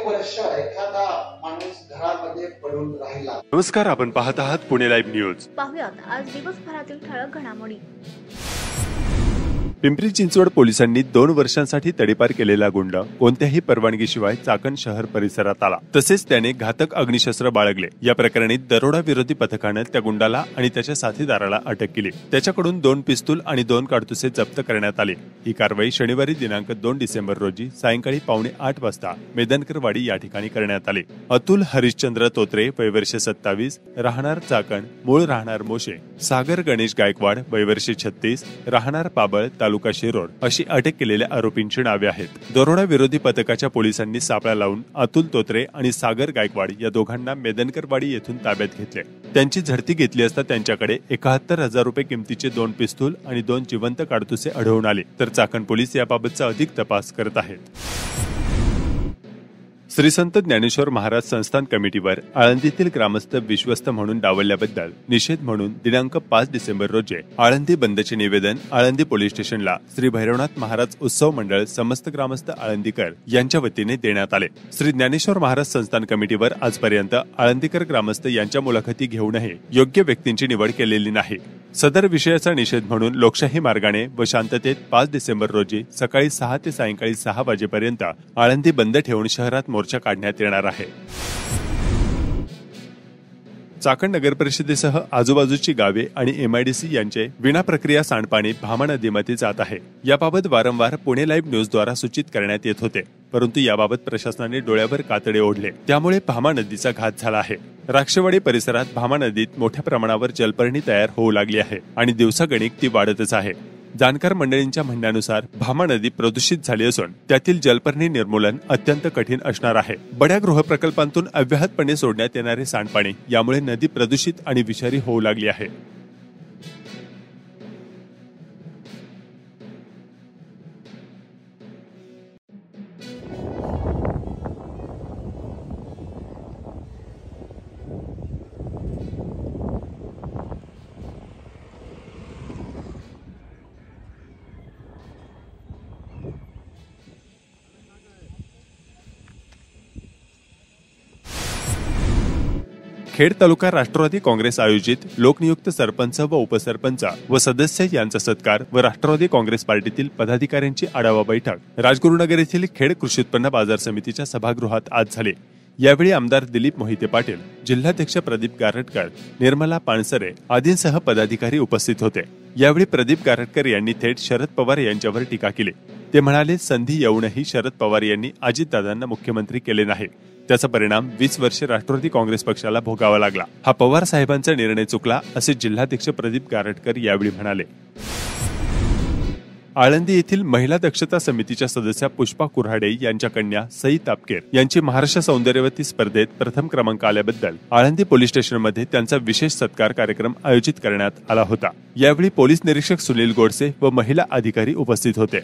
वर्ष एखादा माणूस घरामध्ये पडून राहिला। नमस्कार, आपण पाहत आहात पुणे लाईव्ह न्यूज। पाहुयात आज दिवसभरातील ठळक घडामोडी। पिंपरी चिंचवड पोलिसांनी 2 वर्षांसाठी तडीपार केलेला गुंड कोणत्याही परवानगीशिवाय चाकण शहर परिसरात आला, तसेच त्याने घातक अग्निशस्त्र बाळगले। या प्रकरणी दरोडा विरोधी पथकाने त्या गुंडाला आणि त्याच्या साथीदाराला अटक केली। त्याच्याकडून 2 पिस्तूल आणि 2 काडतुसे जप्त करण्यात आले। ही कारवाई शनिवारी दिनांक 2 डिसेंबर रोजी सायंकाळी 7:45 वाजता मेदनकरवाडी या ठिकाणी करण्यात आले। अतुल हरिश्चंद्र तोत्रे, वय वर्ष 27, राहणार चाकण, मूळ राहणार मोशे, सागर गणेश गायकवाड, वय वर्ष 36, राहणार पाबळ, तालुका शिरोड अशी अटक केलेल्या आरोपींची नावे आहेत। दरोडा विरोधी पथकाच्या पोलिसांनी सापळा लावून अतुल तोत्रे आणि सागर गायकवाड या दोघांना मेदनकरवाडी येथून ताब्यात घेतले। त्यांची झडती घेतली असता त्यांच्याकडे 71,000 रुपये किमतीचे 2 पिस्तूल आणि 2 जिवंत काडतुसे आढळून आले। तर चाकण पोलीस याबाबतचा अधिक तपास करत आहेत। श्री संत ज्ञानेश्वर महाराज संस्थान कमिटीवर आळंदीतील ग्रामस्थ विश्वस्त म्हणून डावलल्याबद्दल निषेध म्हणून दिनांक 5 डिसेंबर रोजी आळंदी बंदचे निवेदन आळंदी पोलीस स्टेशनला श्री भैरवनाथ महाराज उत्सव मंडळ समस्त ग्रामस्थ आळंदीकर यांच्या वतीने देण्यात आले। श्री ज्ञानेश्वर महाराज संस्थान कमिटीवर आजपर्यंत आळंदीकर ग्रामस्थ यांच्या मुलाखती घेऊनही योग्य व्यक्तींची निवड केलेली नाही। सदर विषयाचा निषेध म्हणून लोकशाही मार्गाने व शांततेत 5 डिसेंबर रोजी सकाळी 6 ते सायंकाळी 6 वाजेपर्यंत आळंदी बंद ठेवून शहरात मोर्चा काढण्यात येणार आहे। चाकण नगर परिषदेसह आजूबाजूची गावे आणि MIDC यांचे विनाप्रक्रिया सांडपाणी भामा नदीमध्ये जात आहे। याबाबत वारंवार पुणे लाईव्ह न्यूजद्वारा सूचित करण्यात येत होते, परंतु याबाबत प्रशासनाने डोळ्यावर कातडे ओढले, त्यामुळे भामा नदीचा घात झाला आहे। राक्षवाडी परिसरात भामा नदीत मोठ्या प्रमाणावर जलपर्णी तयार होऊ लागली आहे आणि दिवसागणिक ती वाढतच आहे। जाणकार मंडळींच्या म्हणण्यानुसार भामा नदी प्रदूषित झाली असून त्यातील जलपर्णी निर्मूलन अत्यंत कठीण असणार आहे। बड्या गृहप्रकल्पांतून अव्याहतपणे सोडण्यात येणारे सांडपाणी यामुळे नदी प्रदूषित आणि विषारी होऊ लागली आहे। खेड तालुका राष्ट्रवादी काँग्रेस आयोजित लोकनियुक्त सरपंच व उपसरपंच व सदस्य यांचा सत्कार व राष्ट्रवादी काँग्रेस पार्टीतील पदाधिकाऱ्यांची आढावा बैठक राजगुरुनगर येथील खेड कृषी उत्पन्न बाजार समितीच्या सभागृहात आज झाली। यावेळी आमदार दिलीप मोहिते पाटील, जिल्हाध्यक्ष प्रदीप गारटकर, निर्मला पानसरे आदींसह पदाधिकारी उपस्थित होते। यावेळी प्रदीप गारटकर यांनी थेट शरद पवार यांच्यावर टीका केली। ते म्हणाले, संधी येऊनही शरद पवार यांनी अजितदादांना मुख्यमंत्री केले नाही, त्याचा परिणाम 20 वर्षे राष्ट्रवादी काँग्रेस पक्षाला भोगावा लागला। हा पवार साहेबांचा निर्णय चुकला, असे जिल्हाध्यक्ष प्रदीप गारटकर यावेळी म्हणाले। आळंदी येथील महिला दक्षता समितीच्या सदस्या पुष्पा कुऱ्हाडे यांच्या कन्या सई तापकेर यांची महाराष्ट्र सौंदर्यवती स्पर्धेत प्रथम क्रमांक आल्याबद्दल आळंदी पोलीस स्टेशनमध्ये त्यांचा विशेष सत्कार कार्यक्रम आयोजित करण्यात आला होता। यावेळी पोलीस निरीक्षक सुनील गोडसे व महिला अधिकारी उपस्थित होते।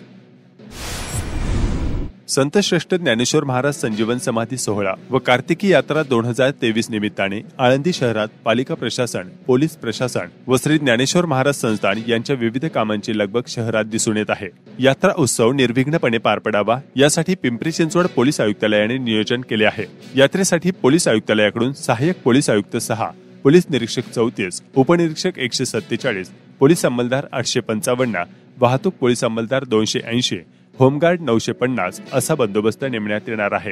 संत श्रेष्ठ ज्ञानेश्वर महाराज संजीवन समाधी सोहळा व कार्तिकी यात्रा 2023 निमित्ताने आळंदी शहरात पालिका प्रशासन, पोलीस प्रशासन व श्री ज्ञानेश्वर महाराज संस्थान यांच्या विविध कामांची लगबग शहरात दिसून येत आहे। यात्रा उत्सव निर्विघ्नपणे पार पडावा यासाठी पिंपरी चिंचवड पोलीस आयुक्तालयाने नियोजन केले आहे। यात्रेसाठी पोलीस आयुक्तालयाकडून सहाय्यक पोलीस आयुक्त 6, पोलीस निरीक्षक 34, उपनिरीक्षक 147, पोलीस अंमलदार 855, वाहतूक पोलीस अंमलदार 280, होमगार्ड 950 असा बंदोबस्त नेमण्यात येणार आहे।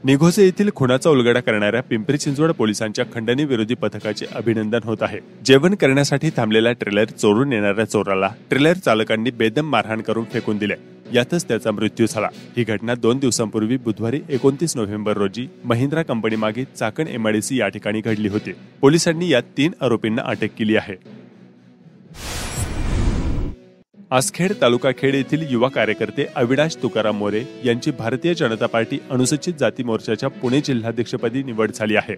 निघोजे येथील खुनाचा उलगडा करणाऱ्या पिंपरी चिंचवड पोलिसांच्या खंडणी विरोधी पथकाचे अभिनंदन होत आहे। जेवण करण्यासाठी थांबलेला ट्रेलर चोरून येणाऱ्या चोराला ट्रेलर चालकांनी बेदम मारहाण करून फेकून दिले, यातच त्याचा मृत्यू झाला। ही घटना 2 दिवसांपूर्वी बुधवारी 29 नोव्हेंबर रोजी महिंद्रा कंपनी मागे चाकण MIDC या ठिकाणी घडली होती। पोलिसांनी या 3 आरोपींना अटक केली आहे। आज खेड तालुका खेड येथील युवा कार्यकर्ते अविनाश तुकाराम मोरे यांची भारतीय जनता पार्टी अनुसूचित जाती मोर्चाच्या पुणे जिल्हाध्यक्षपदी निवड झाली आहे।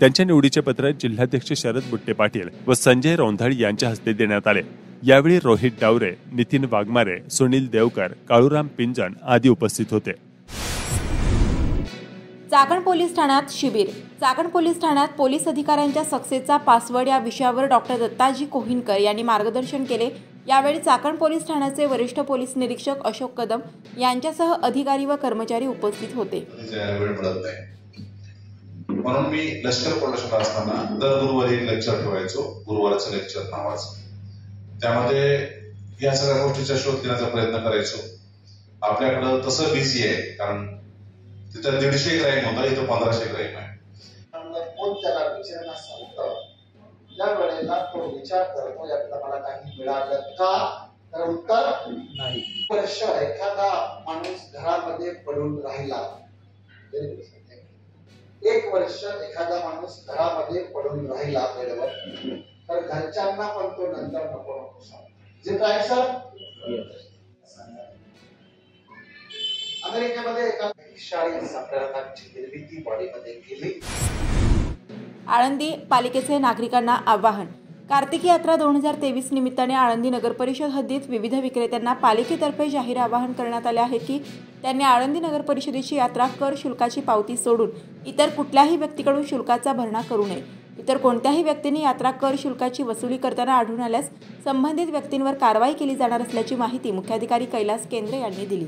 त्यांच्या निवडीचे पत्र जिल्हाध्यक्ष शरद बुट्टे पाटील व संजय रोंधळ यांच्या हस्ते देण्यात आले। यावेळी रोहित डावरे, नितीन वाघमारे, सुनील देवकर, काळूराम पिंजन आदी उपस्थित होते। चाकण पोलीस ठाण्यात शिबिर। चाकण पोलीस ठाण्यात पोलीस अधिकाऱ्यांच्या सक्सेसचा पासवर्ड या विषयावर डॉक्टर दत्ताजी कोहिनकर यांनी मार्गदर्शन केले। यावेळी चाकण पोलीस ठाण्याचे वरिष्ठ पोलीस निरीक्षक अशोक कदम यांच्यासह अधिकारी व कर्मचारी उपस्थित होते. वेळ मिळत नाही म्हणून मी लष्कर प्रोडक्शन असताना दर गुरुवारी एक लेक्चर ठेवायचो, गुरुवारचं लेक्चर नावाचं. त्यामध्ये या सगळ्या गोष्टीचा शोध घेण्याचा प्रयत्न करायचो. आपल्याकडं तसं बिझी आहे, कारण तिथं 150 क्राईम होता, इथं 1500 क्राईम आहे. कोण त्याला विचारणा सांगतं, ज्या वेळेला तो विचार करतो यातलं मला काही मिळालं का, तर उत्तर नाही. वर्ष एखादा माणूस घरामध्ये पडून राहिला, 1 वर्ष एखादा माणूस घरामध्ये पडून राहिला वेळेवर, तर घरच्यांना पण तो नंतर नको नको सांग. जे काय सर, अमेरिकेमध्ये एका 40 अपराधांची निर्मिती बॉडीमध्ये केली. आळंदी पालिकेचे नागरिकांना आवाहन. कार्तिकी यात्रा 2023 निमित्ताने आळंदी नगरपरिषद हद्दीत विविध विक्रेत्यांना पालिकेतर्फे जाहीर आवाहन करण्यात आले आहे की त्यांनी आळंदी नगरपरिषदेची यात्रा कर शुल्काची पावती सोडून इतर कुठल्याही व्यक्तीकडून शुल्काचा भरणा करू नये. इतर कोणत्याही व्यक्तीने यात्रा कर शुल्काची वसुली करताना आढळून आल्यास संबंधित व्यक्तींवर कारवाई केली जाणार असल्याची माहिती मुख्याधिकारी कैलास केंद्रे यांनी दिली.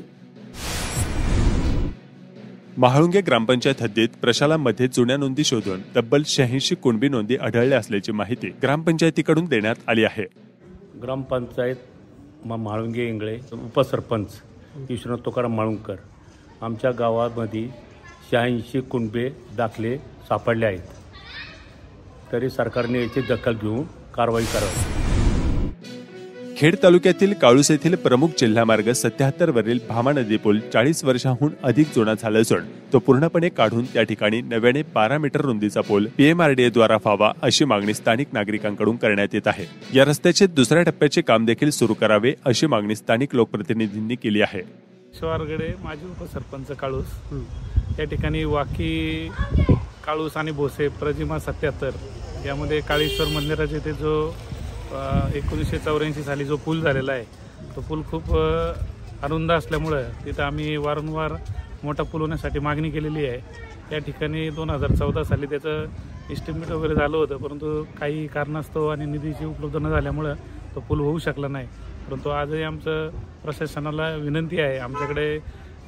महाळुंगे ग्रामपंचायत हद्दीत प्रशालामध्ये जुन्या नोंदी शोधून तब्बल 86 कुणबी नोंदी आढळल्या असल्याची माहिती ग्रामपंचायतीकडून देण्यात आली आहे. ग्रामपंचायत महाळुंगे इंगळे उपसरपंच विश्वनाथ तुकाराम माळुंकर आमच्या गावामध्ये 86 कुणबे दाखले सापडले आहेत. तरी सरकारने याची दखल घेऊन कारवाई करावी. खेड तालुक्यातील काळूस येथील प्रमुख जिल्हा मार्ग 77 वरील भामा नदी पूल 40 वर्षांहून अधिक जुना झाला असून तो पूर्णपणे काढून त्या ठिकाणी नव्याने 12 मीटर रुंदीचा पूल PMRDA द्वारा व्हावा अशी मागणी स्थानिक नागरिकांकडून करण्यात येत आहे. या रस्त्याचे दुसऱ्या टप्प्याचे काम देखील सुरू करावे अशी मागणी स्थानिक लोकप्रतिनिधींनी केली आहे. शिवारगडे माजी उपसरपंच काळूस या ठिकाणी वाकी काळूस आणि भोसे प्रतिमा 77 यामध्ये काळेश्वर मंदिराच्या इथे जो 1984 साली जो पूल झालेला आहे तो पूल खूप अरुंद असल्यामुळं तिथं आम्ही वारंवार मोठा पूल होण्यासाठी मागणी केलेली आहे. या ठिकाणी 2014 साली त्याचं एस्टिमेट वगैरे झालं होतं, परंतु काही कारणास्तव आणि निधीची उपलब्ध न झाल्यामुळं तो पूल होऊ शकला नाही. परंतु आजही आमचं प्रशासनाला विनंती आहे. आमच्याकडे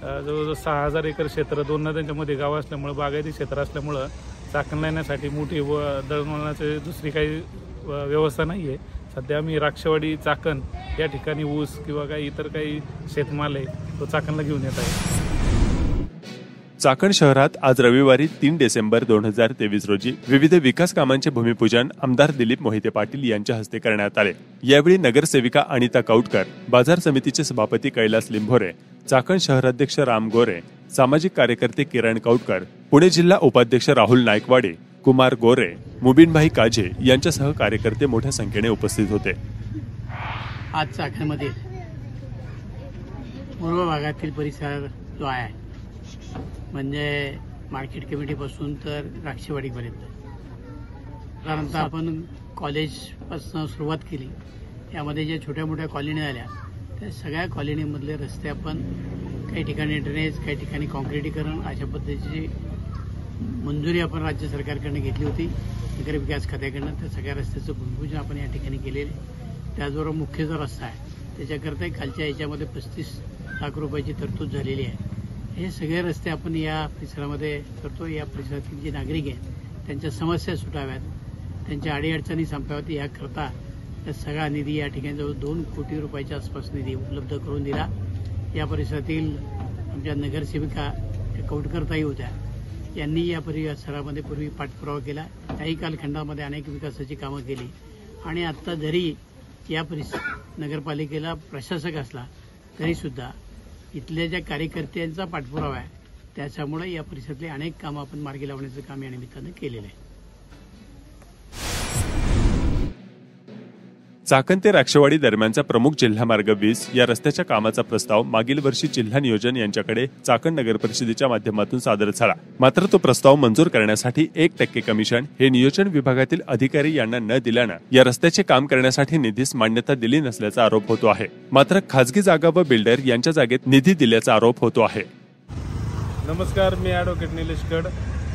जवळजवळ 6000 एकर क्षेत्र 2 नद्यांच्यामध्ये गाव असल्यामुळं बागायती क्षेत्र असल्यामुळं चाकणला येण्यासाठी मोठी व दळणवळणाची दुसरी काही व्यवस्था नाही आहे. सध्या आम्ही राक्षवाडी चाकण या ठिकाणी ऊस किंवा काही इतर काही शेतमाल आहे तो चाकणला घेऊन येत आहे. चाकण शहरात आज रविवारी 3 डिसेंबर 2023 रोजी विविध विकास कामांचे भूमिपूजन आमदार दिलीप मोहिते पाटील यांच्या हस्ते करण्यात आले. यावेळी नगरसेविका अनिता कौटकर, बाजार समितीचे सभापती कैलास लिंभोरे, चाकण शहराध्यक्ष राम गोरे, सामाजिक कार्यकर्ते किरण कौटकर, पुणे जिल्हा उपाध्यक्ष राहुल नायकवाडे, कुमार गोरे, मुबीनभाई काझे यांच्यासह कार्यकर्ते मोठ्या संख्येने उपस्थित होते. आज चाकणमध्ये पूर्व भागातील परिसर जो आहे म्हणजे मार्केट कमिटीपासून तर राक्षवाडीपर्यंत साधारणतः आपण कॉलेजपासून सुरुवात केली. यामध्ये ज्या छोट्या मोठ्या कॉलनी झाल्या त्या सगळ्या कॉलनीमधले रस्ते आपण काही ठिकाणी ड्रेनेज, काही ठिकाणी कॉन्क्रिटीकरण अशा पद्धतीची मंजुरी आपण राज्य सरकारकडनं घेतली होती, नगर विकास खात्याकडनं. त्या सगळ्या रस्त्याचं भूमिपूजन आपण या ठिकाणी केलेले. त्याचबरोबर मुख्य जो रस्ता आहे त्याच्याकरता खालच्या याच्यामध्ये 35 लाख रुपयाची तरतूद झालेली आहे. हे सगळे रस्ते आपण या परिसरामध्ये करतो. या परिसरातील जे नागरिक आहेत त्यांच्या समस्या सुटाव्यात, त्यांच्या अडीअडचणी संपाव्यात याकरता सगळा निधी या ठिकाणी जवळ 2 कोटी रुपयाच्या आसपास निधी उपलब्ध करून दिला. या परिसरातील आमच्या नगरसेविका कौटकरताई होत्या, यांनी या परिसरामध्ये पूर्वी पाठपुरावा केला. त्याही कालखंडामध्ये अनेक विकासाची कामं केली आणि आता जरी या नगरपालिकेला प्रशासक असला तरीसुद्धा इथल्या ज्या कार्यकर्त्यांचा पाठपुरावा आहे त्याच्यामुळे या परिसरातली अनेक कामं आपण मार्गी लावण्याचं काम या निमित्तानं केलेलं आहे. चाकण ते राक्षवाडी दरम्यानचा प्रमुख जिल्हा मार्ग 20 या रस्त्याच्या कामाचा प्रस्ताव मागील वर्षी जिल्हा नियोजन यांच्याकडे चाकण नगर परिषदेच्या माध्यमातून सादर झाला. मात्र तो प्रस्ताव मंजूर करण्यासाठी 1% कमिशन हे नियोजन विभागातील अधिकारी यांना न दिल्यानं या रस्त्याचे काम करण्यासाठी निधीस मान्यता दिली नसल्याचा आरोप होतो आहे. मात्र खासगी जागा व बिल्डर यांच्या जागेत निधी दिल्याचा आरोप होतो आहे. नमस्कार, मी ॲडव्होकेट निलेश कड.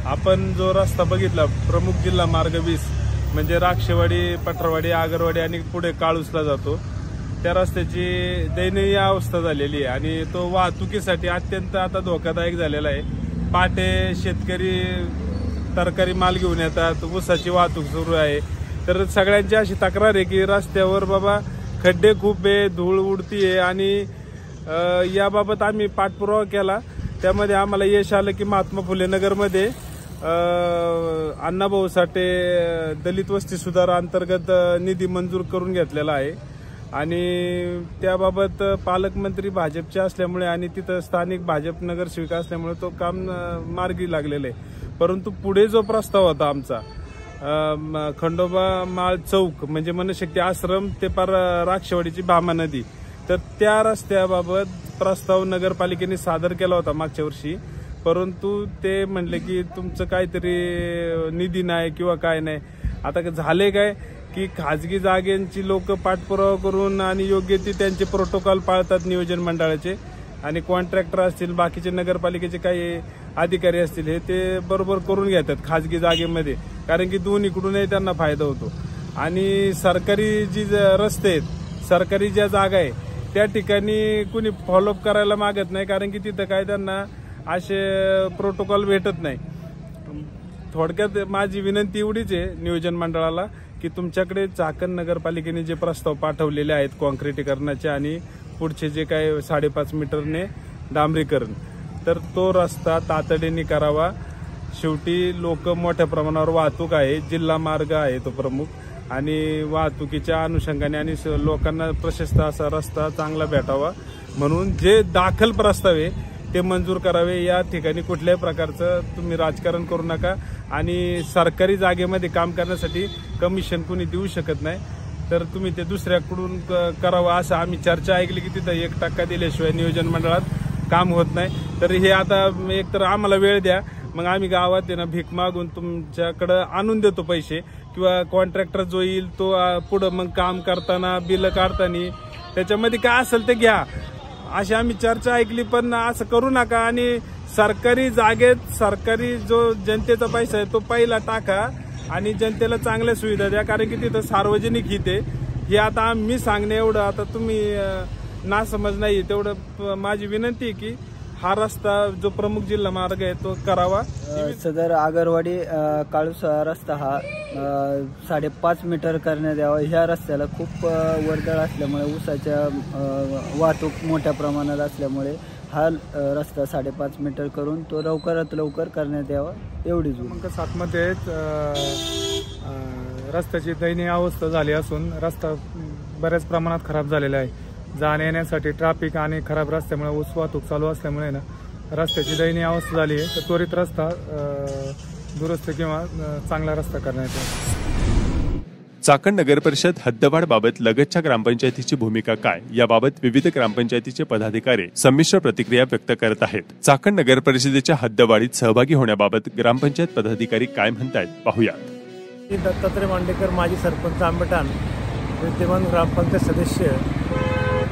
आपण जो रस्ता बघितला प्रमुख जिल्हा मार्ग 20 म्हणजे राक्षवाडी, पटरवाडी, आगरवाडी आणि पुढे काळूसला जातो, त्या रस्त्याची दयनीय अवस्था झालेली आहे आणि तो वाहतुकीसाठी अत्यंत आता धोकादायक झालेला आहे. पहाटे शेतकरी तरकारी माल घेऊन येतात, ऊसाची वाहतूक सुरू आहे. तर सगळ्यांची अशी तक्रार आहे की रस्त्यावर बाबा खड्डे खूप आहे, धूळ उडतीये आणि याबाबत आम्ही पाठपुरावा केला. त्यामध्ये आम्हाला यश आलं की महात्मा फुले नगरमध्ये अण्णाभाऊ साठे दलित वस्ती सुधार अंतर्गत निधी मंजूर करून घेतलेला आहे आणि त्याबाबत पालकमंत्री भाजपचे असल्यामुळे आणि तिथं स्थानिक भाजप नगरसेविका असल्यामुळे तो काम मार्गी लागलेलं आहे. परंतु पुढे जो प्रस्ताव होता आमचा खंडोबा माळ चौक म्हणजे मनशक्ती आश्रम ते पार राक्षवाडीची भामा नदी, तर त्या रस्त्याबाबत प्रस्ताव नगरपालिकेने सादर केला होता मागच्या वर्षी. परंतु ते म्हणले की तुमचं काहीतरी निधी नाही किंवा काय नाही. आता झाले काय की खाजगी जागेंची लोक पाठपुरावा करून आणि योग्य ती त्यांचे प्रोटोकॉल पाळतात नियोजन मंडळाचे आणि कॉन्ट्रॅक्टर असतील, बाकीचे नगरपालिकेचे काही अधिकारी असतील, हे ते बरोबर करून घेतात खाजगी जागेमध्ये, कारण की दोन्हीकडूनही त्यांना फायदा होतो. आणि सरकारी जी रस्ते आहेत, सरकारी ज्या जागा आहे त्या ठिकाणी कुणी फॉलोअप करायला मागत नाही, कारण की तिथं काय त्यांना असे प्रोटोकॉल भेटत नाही. थोडक्यात माझी विनंती एवढीच आहे नियोजन मंडळाला की तुमच्याकडे चाकण नगरपालिकेने जे प्रस्ताव पाठवलेले आहेत काँक्रिटीकरणाचे आणि पुढचे जे काय 5.5 मीटरने डांबरीकरण, तर तो रस्ता तातडीने करावा. शेवटी लोक मोठ्या प्रमाणावर वाहतूक आहे, जिल्हा मार्ग आहे तो प्रमुख आणि वाहतुकीच्या अनुषंगाने आणि लोकांना प्रशस्त असा रस्ता चांगला भेटावा म्हणून जे दाखल प्रस्ताव आहे ते मंजूर करावे. या ठिकाणी कुठल्याही प्रकारचं तुम्ही राजकारण करू नका आणि सरकारी जागेमध्ये काम करण्यासाठी कमिशन कुणी देऊ शकत नाही, तर तुम्ही ते दुसऱ्याकडून करावं. असं आम्ही चर्चा ऐकली की तिथं 1% दिल्याशिवाय नियोजन मंडळात काम होत नाही. तर हे आता एक तर आम्हाला वेळ द्या, मग आम्ही गावात भीक मागून तुमच्याकडं आणून देतो पैसे, किंवा कॉन्ट्रॅक्टर जो येईल तो पुढं मग काम करताना बिल काढताना त्याच्यामध्ये काय असेल ते घ्या. अशी आम्ही चर्चा ऐकली, पण असं करू नका आणि सरकारी जागेत सरकारी जो जनतेचा पैसा आहे तो पहिला टाका आणि जनतेला चांगल्या सुविधा द्या, कारण की तिथं सार्वजनिक हित आहे. हे आता मी सांगणे एवढं आता तुम्ही नासमज नाही, तेवढं माझी विनंती आहे की हा रस्ता जो प्रमुख जिल्हा मार्ग आहे तो करावा. सदर आगरवाडी काळुसा रस्ता हा 5.5 मीटर करण्यात यावा. ह्या रस्त्याला खूप वर्दळ असल्यामुळे ऊसाच्या वाहतूक मोठ्या प्रमाणात असल्यामुळे हा रस्ता 5.5 मीटर करून तो लवकरात लवकर करण्यात यावा एवढीच. क्रमांक 7 मध्ये रस्त्याची दयनीय अवस्था झाली असून रस्ता बऱ्याच प्रमाणात खराब झालेला आहे. जाण्या येण्यासाठी ट्रॅफिक आणि खराब रस्त्यामुळे ऊस वाहतूक चालू असल्यामुळे रस्त्याची दयनीय अवस्था झाली आहे. तर त्वरित रस्ता दुरुस्त किंवा चांगला रस्ता करण्यात येईल. चाकण नगरपरिषद हद्दवाढबाबत लगतच्या ग्रामपंचायतीची भूमिका काय याबाबत विविध ग्रामपंचायतीचे पदाधिकारी संमिश्र प्रतिक्रिया व्यक्त करत आहेत. चाकण नगरपरिषदेच्या हद्दवाढीत सहभागी होण्याबाबत ग्रामपंचायत पदाधिकारी काय म्हणतायत पाहूयात. दत्तात्रय मांडेकर, माजी सरपंच आंबटान, विद्यमान ग्रामपंचायत सदस्य.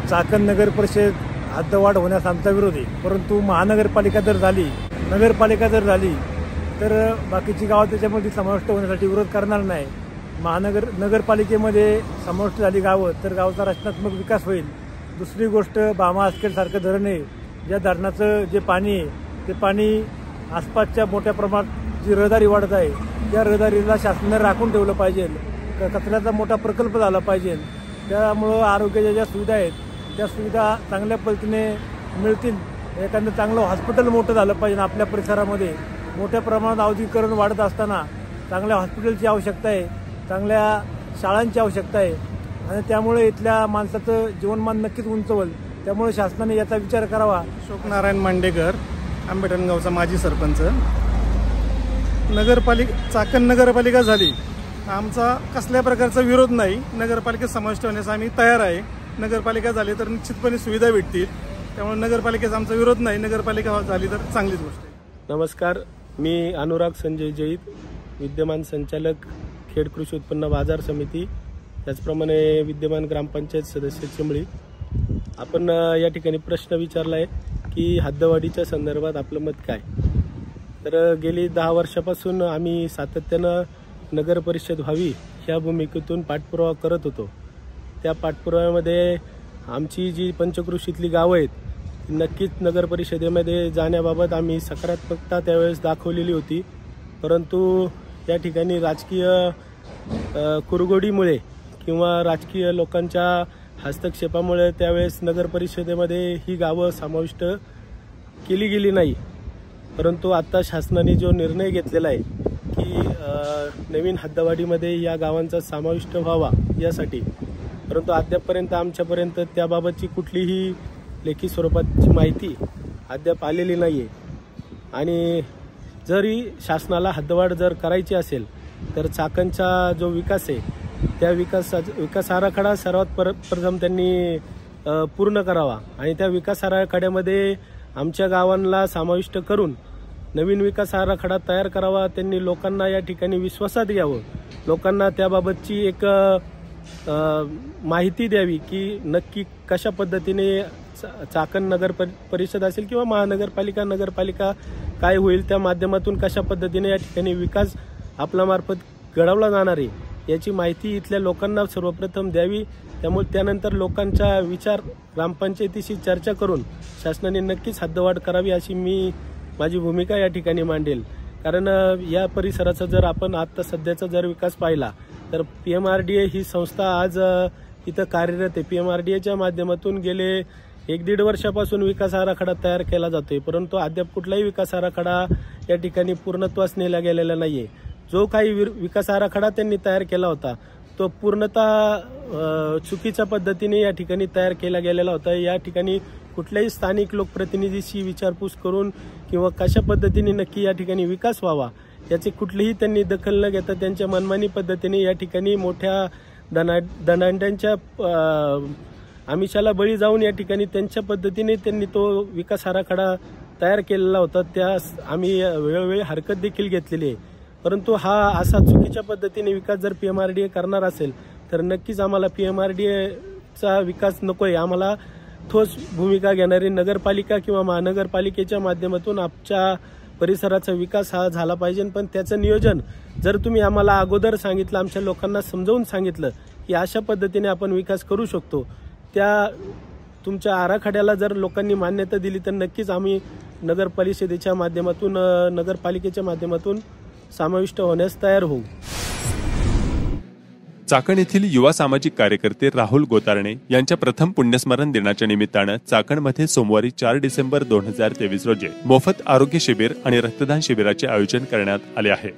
चाकण नगर परिषद हद्दवाढ होण्यास आमचा विरोध आहे, परंतु महानगरपालिका जर झाली, नगरपालिका जर झाली तर बाकीची गावं त्याच्यामध्ये समाविष्ट होण्यासाठी विरोध करणार नाही. नगरपालिकेमध्ये समाविष्ट झाली गावं तर गावचा रचनात्मक विकास होईल. दुसरी गोष्ट, भामा आसखेडसारखं धरण आहे, ज्या धरणाचं जे पाणी आहे ते पाणी आसपासच्या मोठ्या प्रमाणात जी रहदारी वाढत आहे त्या रहदारीला शासनाने राखून ठेवलं पाहिजे. कचऱ्याचा मोठा प्रकल्प झाला पाहिजे. त्यामुळं आरोग्याच्या ज्या सुविधा आहेत त्या सुविधा चांगल्या पद्धतीने मिळतील. एखादं चांगलं हॉस्पिटल मोठं झालं पाहिजे. आपल्या परिसरामध्ये मोठ्या प्रमाणात औद्योगिकरण वाढत असताना चांगल्या हॉस्पिटलची आवश्यकता आहे, चांगल्या शाळांची आवश्यकता आहे आणि त्यामुळे इथल्या माणसाचं जीवनमान नक्कीच उंचवल. त्यामुळे शासनाने याचा विचार करावा. अशोक नारायण मांडेकर, आंबेठणगावचा माजी सरपंच. चाकण नगरपालिका झाली, आमचा कसल्या प्रकारचा विरोध नाही. नगरपालिकेत समाविष्ट होण्यास आम्ही तयार आहे. नगरपालिका झाली तर निश्चितपणे सुविधा भेटतील, त्यामुळे नगरपालिकेचा आमचा विरोध नाही. नगरपालिका झाली तर चांगलीच गोष्ट आहे. नमस्कार, मी अनुराग संजय जैत, विद्यमान संचालक खेड कृषी उत्पन्न बाजार समिती, त्याचप्रमाणे विद्यमान ग्रामपंचायत सदस्य चिंबळी. आपण या ठिकाणी प्रश्न विचारला आहे की हद्दवाढीच्या संदर्भात आपलं मत काय. तर गेली 10 वर्षापासून आम्ही सातत्यानं नगर परिषद व्हावी ह्या भूमिकेतून पाठपुरावा करत होतो. त्या पाठपुराव्यामध्ये आमची जी पंचक्रोशीतली गावं आहेत ती नक्कीच नगर परिषदेमध्ये जाण्याबाबत आम्ही सकारात्मकता त्यावेळेस दाखवलेली होती, परंतु या ठिकाणी राजकीय कुरघोडीमुळे किंवा राजकीय लोकांच्या हस्तक्षेपामुळे त्यावेळेस नगर परिषदेमध्ये ही गावं समाविष्ट केली गेली नाही. परंतु आता शासनाने जो निर्णय घेतलेला आहे की नवीन हद्दवाढीमध्ये या गावांचा समाविष्ट व्हावा यासाठी, परंतु अद्यापपर्यंत आमच्यापर्यंत त्याबाबतची कुठलीही लेखी स्वरूपाची माहिती अद्याप आलेली नाही आहे. आणि जरी शासनाला हद्दवाढ जर करायची असेल तर चाकणचा जो विकास आहे त्या विकास आराखडा सर्वात प्रथम त्यांनी पूर्ण करावा आणि त्या विकास आराखड्यामध्ये आमच्या गावांना समाविष्ट करून नवीन विकास आराखडा तयार करावा. त्यांनी लोकांना या ठिकाणी विश्वासात घ्यावं, लोकांना त्याबाबतची एक माहिती द्यावी की नक्की कशा पद्धतीने चाकण नगर परिषद असेल किंवा महानगरपालिका नगरपालिका काय होईल, त्या माध्यमातून कशा पद्धतीने या ठिकाणी विकास आपल्यामार्फत घडवला जाणार आहे याची माहिती इथल्या लोकांना सर्वप्रथम द्यावी. त्यामुळे त्यानंतर लोकांचा विचार ग्रामपंचायतीशी चर्चा करून शासनाने नक्कीच हद्दवाढ करावी अशी माझी भूमिका या ठिकाणी मांडेल. कारण या परिसराचा जर आपण आता सध्याचा जर विकास पाहिला तर PMRDA ही संस्था आज इथं कार्यरत आहे. PMRDAच्या माध्यमातून गेले 1-1.5 वर्षापासून विकास आराखडा तयार केला जातोय, परंतु अद्याप कुठलाही विकास आराखडा या ठिकाणी पूर्णत्वास नेला गेलेला नाहीये. जो काही विकास आराखडा त्यांनी तयार केला होता तो पूर्णतः चुकीच्या पद्धतीने या ठिकाणी तयार केला गेलेला होता. या ठिकाणी कुठल्याही स्थानिक लोकप्रतिनिधीशी विचारपूस करून किंवा कशा पद्धतीने नक्की या ठिकाणी विकास व्हावा याची कुठलीही त्यांनी दखल न घेता त्यांच्या मनमानी पद्धतीने या ठिकाणी मोठ्या दंडांच्या आमिषाला बळी जाऊन या ठिकाणी त्यांच्या पद्धतीने त्यांनी तो विकास आराखडा तयार केलेला होता. त्यास आम्ही वेळोवेळी हरकत देखील घेतलेली आहे. परंतु हा असा चुकीच्या पद्धतीने विकास जर PMRDA करणार असेल तर नक्कीच आम्हाला PMRDAचा विकास नको आहे. आम्हाला ठोस भूमिका घेणारी नगरपालिका किंवा महानगरपालिकेच्या माध्यमातून आमच्या परिसराचा विकास हा झाला पाहिजे. पण त्याचं नियोजन जर तुम्ही आम्हाला अगोदर सांगितलं, आमच्या लोकांना समजावून सांगितलं की अशा पद्धतीने आपण विकास करू शकतो, त्या तुमच्या आराखड्याला जर लोकांनी मान्यता दिली तर नक्कीच आम्ही नगर परिषदेच्या माध्यमातून नगरपालिकेच्या माध्यमातून समाविष्ट होण्यास तयार होऊ. चाकण येथील युवा सामाजिक कार्यकर्ते राहुल गोतारणे यांच्या प्रथम पुण्यस्मरण दिनाच्या निमित्तानं चाकणमध्ये सोमवारी 4 डिसेंबर 2023 रोजी मोफत आरोग्य शिबिर आणि रक्तदान शिबिराचे आयोजन करण्यात आले आहे.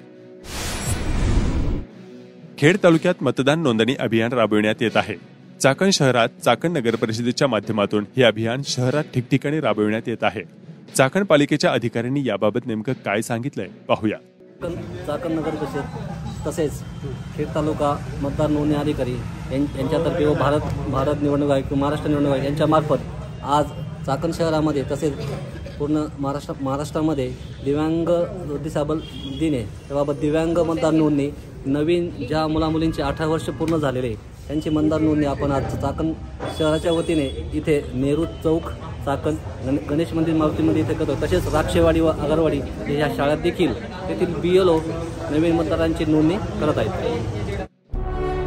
खेड तालुक्यात मतदान नोंदणी अभियान राबविण्यात येत आहे. चाकण शहरात चाकण नगर परिषदेच्या माध्यमातून हे अभियान शहरात ठिकठिकाणी राबविण्यात येत आहे. चाकण पालिकेच्या अधिकाऱ्यांनी याबाबत नेमकं काय सांगितलंय पाहूया. चाकण नगर परिषद तसेच खेड तालुका मतदार नोंदणी अधिकारी यांच्यातर्फे व भारत निवडणूक आयोग किंवा महाराष्ट्र निवडणूक आयोग यांच्यामार्फत आज चाकण शहरामध्ये तसेच पूर्ण महाराष्ट्रामध्ये दिव्यांग डिसेबल दिन आहे. त्याबाबत दिव्यांग मतदार नोंदणी नवीन ज्या मुलामुलींचे 18 वर्ष पूर्ण झालेले आहे त्यांची मतदार नोंदणी आपण आज चाकण शहराच्या वतीने इथे नेहरू चौक चाकण गणेश मंदिर मारुतीमध्ये इथे करतो. तसेच राक्षेवाडी व आगरवाडी या शाळेत देखील तेथील BLO नवीन मतदारांची नोंदणी करत आहेत.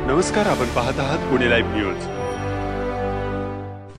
नमस्कार, आपण पाहत आहात पुणे लाईव्ह न्यूज.